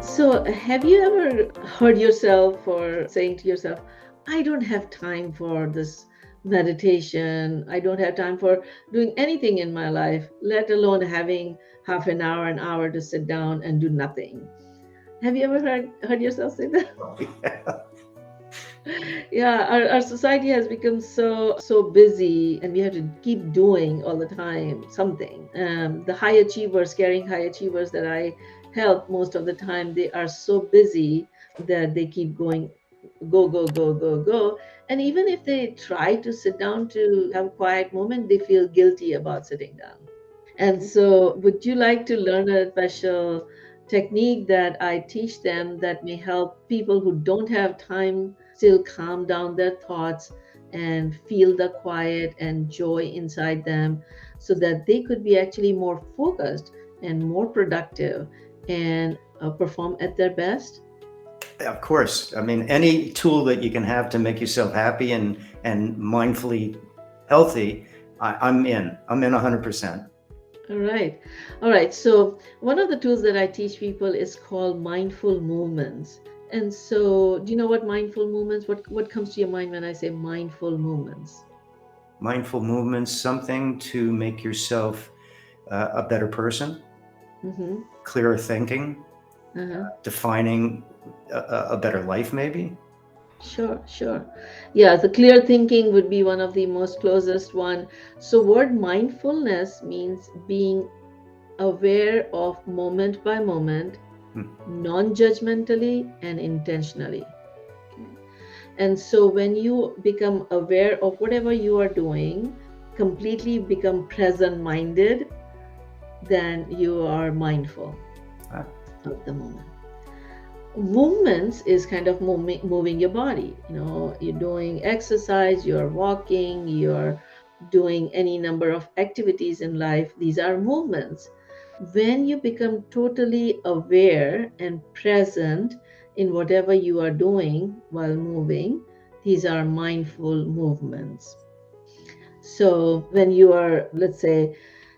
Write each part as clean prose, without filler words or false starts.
So, have you ever heard yourself or saying to yourself, I don't have time for this meditation. I don't have time for doing anything in my life, let alone having half an hour to sit down and do nothing. Have you ever heard yourself say that? Yeah. Yeah, our society has become so busy and we have to keep doing all the time something. The high achievers, carrying high achievers that I help most of the time, they are so busy that they keep going, go, go, go, go, go. And even if they try to sit down to have a quiet moment, they feel guilty about sitting down. And so, would you like to learn a special technique that I teach them that may help people who don't have time still calm down their thoughts and feel the quiet and joy inside them so that they could be actually more focused and more productive and perform at their best? Of course. I mean, any tool that you can have to make yourself happy and mindfully healthy, I'm in. I'm in 100%. All right. All right. So, one of the tools that I teach people is called mindful movements. And so, do you know what mindful movements, what comes to your mind when I say mindful movements? Mindful movements, something to make yourself a better person, Mm-hmm. clearer thinking, Uh-huh. defining a better life, maybe. Sure, sure. Yeah, the clear thinking would be one of the most closest one. So, word mindfulness means being aware of moment by moment, Hmm. non-judgmentally and intentionally. Okay. And so when you become aware of whatever you are doing, completely become present minded, then you are mindful Uh, of the moment. Movements is kind of moving your body. You know, you're doing exercise, you're walking, you're doing any number of activities in life. These are movements. When you become totally aware and present in whatever you are doing while moving, these are mindful movements. So when you are, let's say,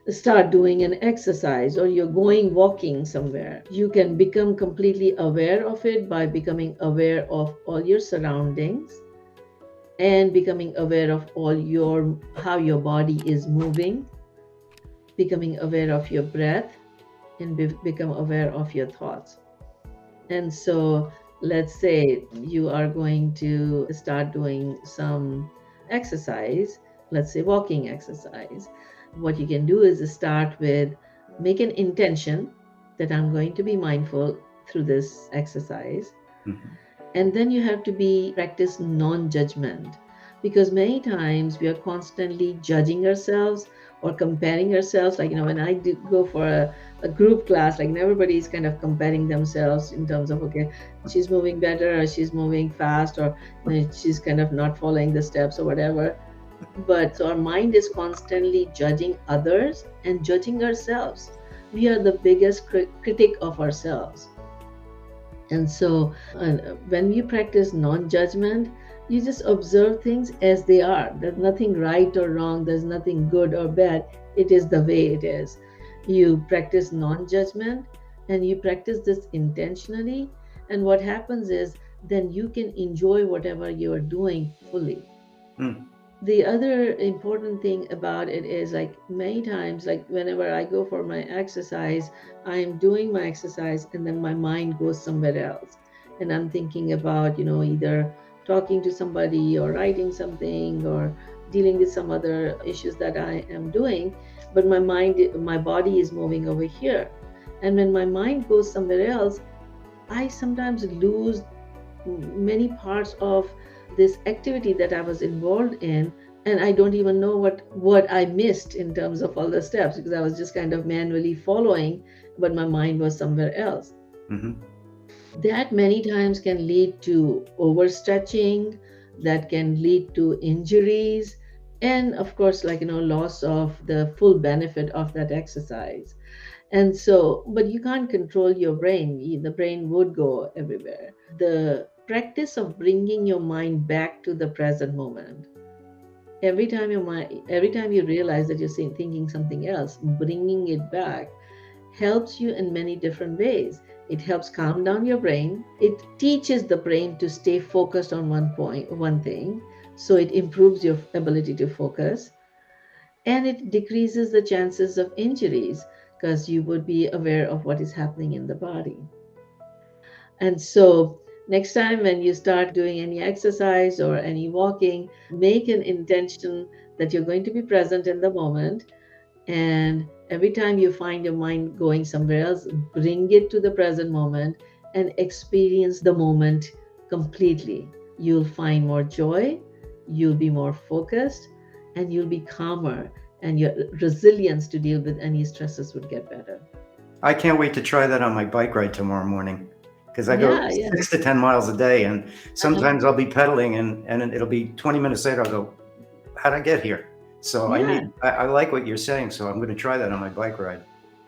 start doing an exercise or you're going walking somewhere, you can become completely aware of it by becoming aware of all your surroundings and becoming aware of all your how your body is moving, becoming aware of your breath and become aware of your thoughts. And so let's say you are going to start doing some exercise, let's say walking exercise. What you can do is start with make an intention that I'm going to be mindful through this exercise. mhm. And then you have to be practice non-judgment because many times we are constantly judging ourselves or comparing ourselves. Like, you know, when I do go for a group class, like everybody's kind of comparing themselves in terms of, okay, she's moving better or she's moving fast or you know, she's kind of not following the steps or whatever. But so our mind is constantly judging others and judging ourselves. We are the biggest critic of ourselves. And so, when you practice non judgment, you just observe things as they are. There's nothing right or wrong, there's nothing good or bad. It is the way it is. You practice non judgment and you practice this intentionally. And what happens is then you can enjoy whatever you are doing fully. Hmm. The other important thing about it is like many times, like whenever I go for my exercise, I'm doing my exercise and then my mind goes somewhere else. And I'm thinking about, you know, either talking to somebody or writing something or dealing with some other issues that I am doing. But my body is moving over here. And when my mind goes somewhere else, I sometimes lose many parts of this activity that I was involved in, and I don't even know what I missed in terms of all the steps because I was just kind of manually following, but my mind was somewhere else. Hmm. That many times can lead to overstretching, that can lead to injuries, and of course, like you know, loss of the full benefit of that exercise. And so, but you can't control your brain. The brain would go everywhere. The practice of bringing your mind back to the present moment. Every time you realize that you're thinking something else, bringing it back helps you in many different ways. It helps calm down your brain. It teaches the brain to stay focused on one thing. So it improves your ability to focus, and it decreases the chances of injuries because you would be aware of what is happening in the body. And so, next time when you start doing any exercise or any walking, make an intention that you're going to be present in the moment. And every time you find your mind going somewhere else, bring it to the present moment and experience the moment completely. You'll find more joy, you'll be more focused, and you'll be calmer, and your resilience to deal with any stresses would get better. I can't wait to try that on my bike ride tomorrow morning because I go Yeah, yeah. 6 to 10 miles a day, and Uh-huh. sometimes I'll be pedaling, and it'll be 20 minutes later. I'll go, how'd I get here? So Yeah, I like what you're saying. So I'm going to try that on my bike ride.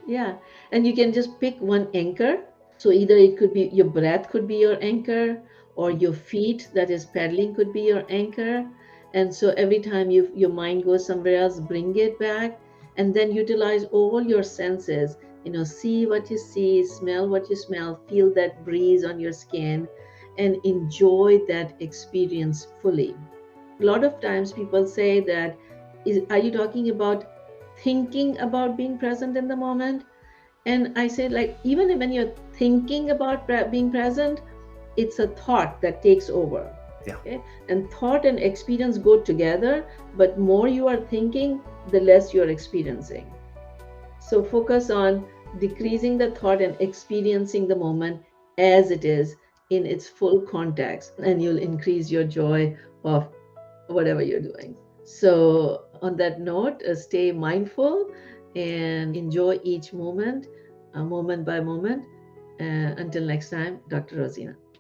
yeah. And you can just pick one anchor. So either it could be your breath could be your anchor, or your feet that is pedaling could be your anchor. And so every time your mind goes somewhere else, bring it back, and then utilize all your senses. See what you see, smell what you smell, feel that breeze on your skin, and enjoy that experience fully. A lot of times people say that, are you talking about thinking about being present in the moment? And I say, like, even when you're thinking about being present, it's a thought that takes over. Yeah. Okay. And thought and experience go together, but more you are thinking, the less you're experiencing. So focus on decreasing the thought and experiencing the moment as it is in its full context, and you'll increase your joy of whatever you're doing. So, on that note, stay mindful and enjoy each moment, moment by moment. Until next time, Dr. Rosina.